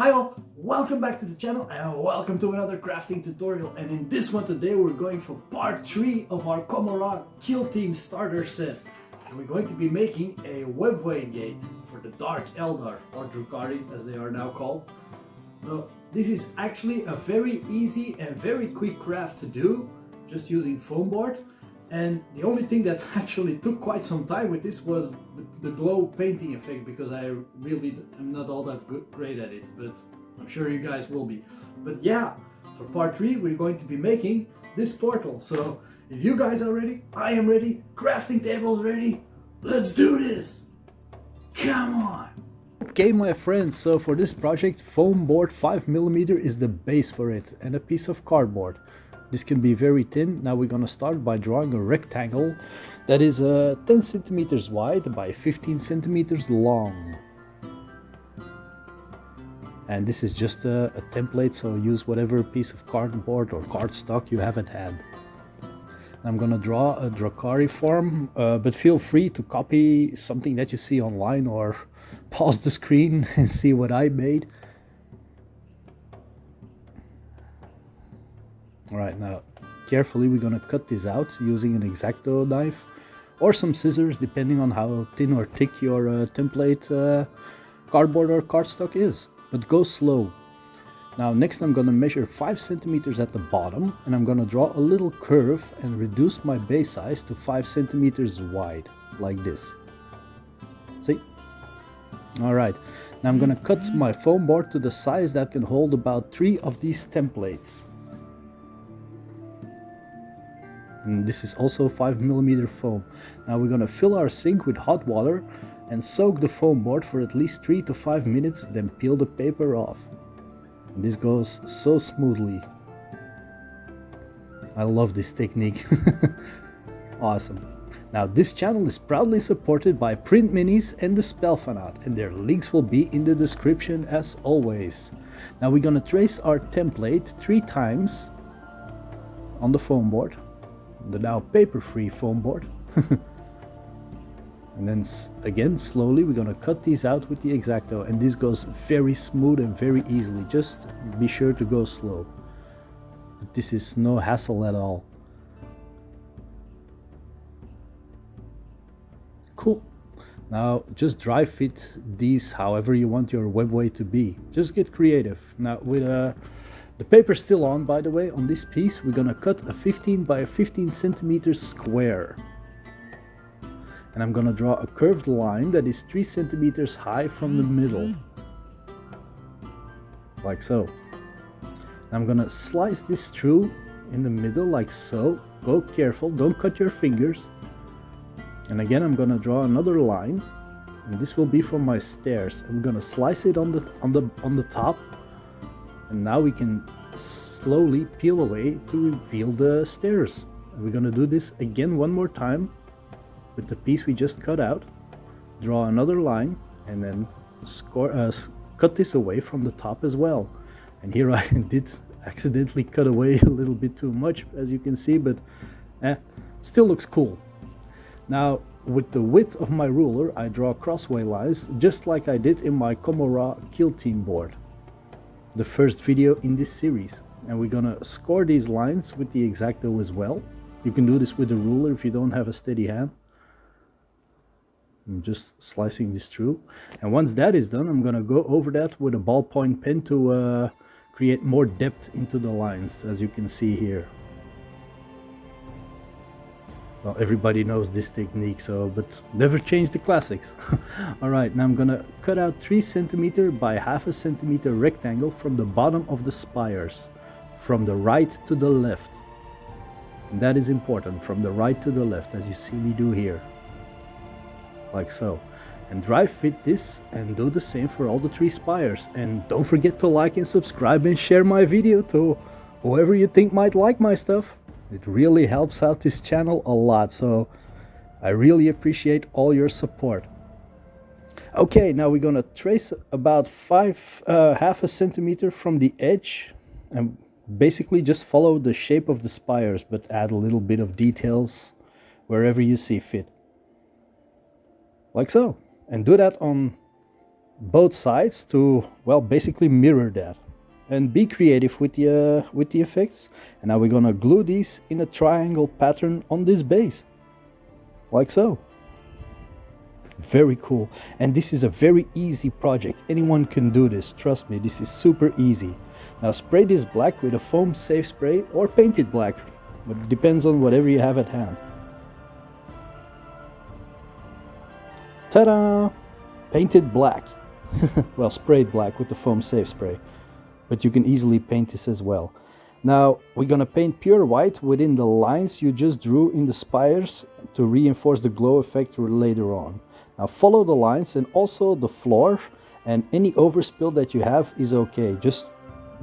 Hi all, welcome back to the channel and welcome to another crafting tutorial. And in this one today we're going for part 3 of our Commorragh Kill Team starter set. And we're going to be making a Webway gate for the Dark ELDAR, or Drukhari as they are now called. Now, this is actually a very easy and very quick craft to do, just using foam board. And the only thing that actually took quite some time with this was the glow painting effect, because I really am not all that great at it, but I'm sure you guys will be. But yeah, for part 3 we're going to be making this portal. So if you guys are ready, I am ready, crafting tables ready, let's do this! Come on! Okay my friends, so for this project foam board 5mm is the base for it, and a piece of cardboard. This can be very thin. Now we're gonna start by drawing a rectangle that is 10 centimeters wide by 15 centimeters long. And this is just a template, so use whatever piece of cardboard or cardstock you have at hand. I'm gonna draw a Drukhari form, but feel free to copy something that you see online or pause the screen and see what I made. Alright, now carefully we're gonna cut this out using an X-Acto knife or some scissors, depending on how thin or thick your template cardboard or cardstock is, but go slow. Now next I'm gonna measure 5 centimeters at the bottom, and I'm gonna draw a little curve and reduce my base size to 5 centimeters wide, like this. See? Alright, now I'm gonna cut my foam board to the size that can hold about 3 of these templates. And this is also 5mm foam. Now we're gonna fill our sink with hot water and soak the foam board for at least 3 to 5 minutes, then peel the paper off. And this goes so smoothly. I love this technique. Awesome. Now this channel is proudly supported by Print Minis and the Spelfanaat, and their links will be in the description as always. Now we're gonna trace our template 3 times on the foam board, the now paper-free foam board. And then again slowly we're gonna cut these out with the X-Acto, and this goes very smooth and very easily. Just be sure to go slow. But this is no hassle at all. Cool. Now just dry fit these however you want your webway to be. Just get creative. Now with the paper still on, by the way, on this piece we're gonna cut a 15 by 15 centimeters square. And I'm gonna draw a curved line that is 3 centimeters high from the middle. Like so. I'm gonna slice this through in the middle like so. Go careful, don't cut your fingers. And again I'm gonna draw another line, and this will be for my stairs. I'm gonna slice it on the top. And now we can slowly peel away to reveal the stairs. And we're gonna do this again one more time with the piece we just cut out. Draw another line and then cut this away from the top as well. And here I did accidentally cut away a little bit too much, as you can see, but still looks cool. Now with the width of my ruler I draw crossway lines, just like I did in my Commorragh Kill Team board, the first video in this series. And we're gonna score these lines with the X-Acto as well. You can do this with a ruler if you don't have a steady hand. I'm just slicing this through, and once that is done I'm gonna go over that with a ballpoint pen to create more depth into the lines, as you can see here. Well, everybody knows this technique, but never change the classics. Alright, now I'm gonna cut out 3 cm by 0.5 cm rectangle from the bottom of the spires, from the right to the left. And that is important, from the right to the left, as you see me do here. Like so. And dry fit this and do the same for all the 3 spires. And don't forget to like and subscribe and share my video to whoever you think might like my stuff. It really helps out this channel a lot, so I really appreciate all your support. Okay, now we're gonna trace about 0.5 cm from the edge and basically just follow the shape of the spires, but add a little bit of details wherever you see fit. Like so. And do that on both sides to, well, basically mirror that. And be creative with the effects. And now we're gonna glue these in a triangle pattern on this base. Like so. Very cool. And this is a very easy project. Anyone can do this, trust me, this is super easy. Now spray this black with a foam safe spray or paint it black. But it depends on whatever you have at hand. Ta-da! Painted black. Well, sprayed black with the foam safe spray. But you can easily paint this as well. Now we're gonna paint pure white within the lines you just drew in the spires to reinforce the glow effect later on. Now follow the lines and also the floor, and any overspill that you have is okay. Just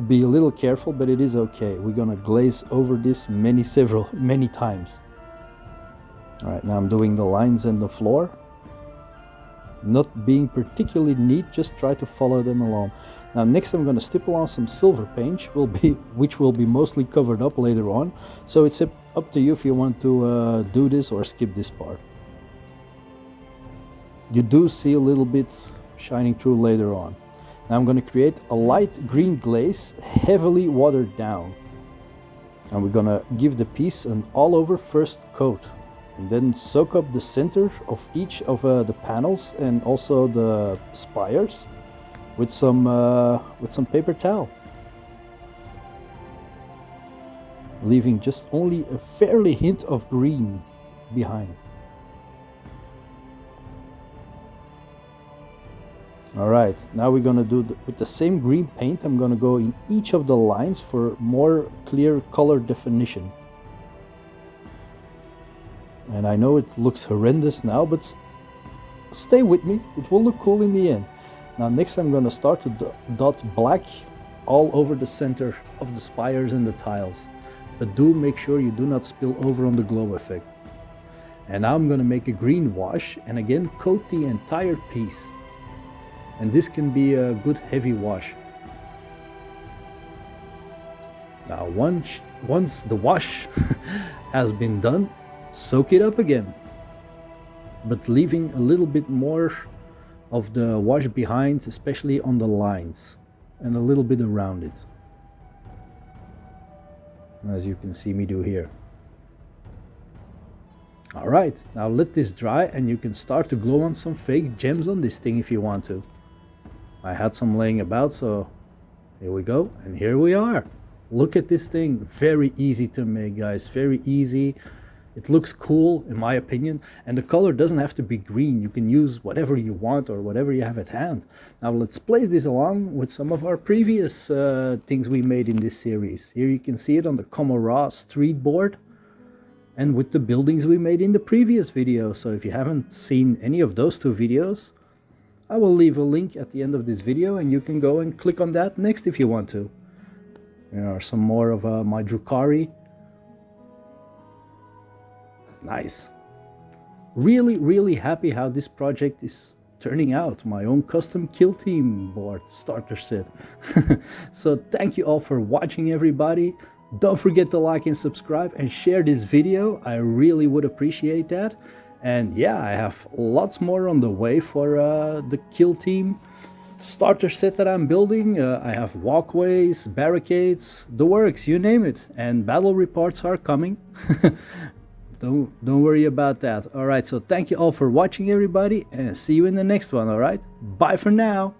be a little careful, but it is okay. We're gonna glaze over this many times. All right, now I'm doing the lines and the floor. Not being particularly neat, just try to follow them along. Now next I'm going to stipple on some silver paint, which will be mostly covered up later on. So it's up to you if you want to do this or skip this part. You do see a little bit shining through later on. Now I'm going to create a light green glaze, heavily watered down. And we're going to give the piece an all over first coat. And then soak up the center of each of the panels and also the spires with some paper towel, leaving just only a fairly hint of green behind. All right, now we're gonna do with the same green paint. I'm gonna go in each of the lines for more clear color definition. And I know it looks horrendous now, but stay with me, it will look cool in the end. Now next I'm going to start to dot black all over the center of the spires and the tiles. But do make sure you do not spill over on the glow effect. And now I'm going to make a green wash and again coat the entire piece. And this can be a good heavy wash. Now once the wash has been done, soak it up again, but leaving a little bit more of the wash behind, especially on the lines and a little bit around it, as you can see me do here. All right, now let this dry and you can start to glue on some fake gems on this thing if you want to. I had some laying about, so here we go, and here we are. Look at this thing, very easy to make, guys, very easy. It looks cool in my opinion, and the color doesn't have to be green. You can use whatever you want or whatever you have at hand. Now let's place this along with some of our previous things we made in this series. Here you can see it on the Commorragh street board and with the buildings we made in the previous video. So if you haven't seen any of those two videos, I will leave a link at the end of this video and you can go and click on that next if you want to. There are some more of my Drukhari. Nice. Really happy how this project is turning out. My own custom kill team board starter set. So thank you all for watching, everybody. Don't forget to like and subscribe and share this video. I really would appreciate that. And yeah, I have lots more on the way for the kill team starter set that I'm building. I have walkways, barricades, the works, you name it. And battle reports are coming. Don't worry about that. All right, so thank you all for watching, everybody, and see you in the next one. All right, bye for now.